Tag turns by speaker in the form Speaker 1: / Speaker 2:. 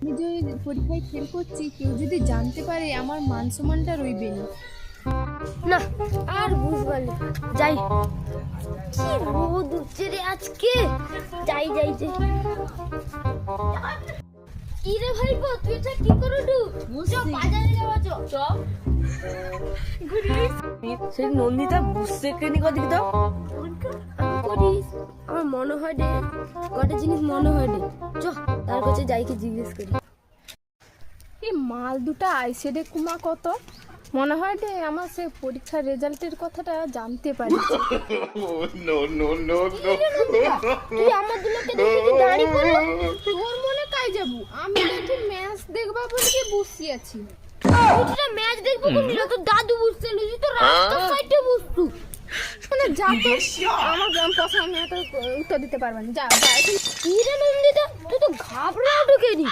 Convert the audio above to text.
Speaker 1: আমি যে পরীক্ষায় ফেল করছি, কেউ যদি জানতে পারে আমার মান সম্মানটা রইবে না।
Speaker 2: না আর বুঝবানি, যাই। কি রোদ উঠছে রে আজকে, যাই যাই যাই। কি রে ভাইপো, তুই এটা কি করে ডু? বাজারে যাওয়া চ।
Speaker 3: সেই নন্দিতা বুঝছে কেনি কদিক দাও
Speaker 2: করিস, আমার মনে হয় রে, কটা জিনিস মনে হয় রে। চ তার কাছে যাইকে জিজ্ঞেস করি।
Speaker 1: এই মাল দুটা আইসে রে কুমা কত, মনে হয় রে আমার সে পরীক্ষার রেজাল্টের কথাটা জানতে পারি।
Speaker 2: তুই আমার দুলোকে দেখে কি দাঁড়ি পড়লো?
Speaker 1: তোর মনে কাই যাবো, আমি দেখি ম্যাচ দেখবা বলে কি বসি আছি।
Speaker 2: তুই ম্যাচ দেখবো কোনদিন? তো দাদু বুঝতে নিলি, তো রাস্তা সাইডে বুঝতু।
Speaker 1: মানে যা তো, আমার গ্রাম পছন্দ, আমি এত উত্তর দিতে পারবেন, যা যা।
Speaker 2: কি রে নন্দিতা, তুই তো ঘাবড়া ঢুকে নি।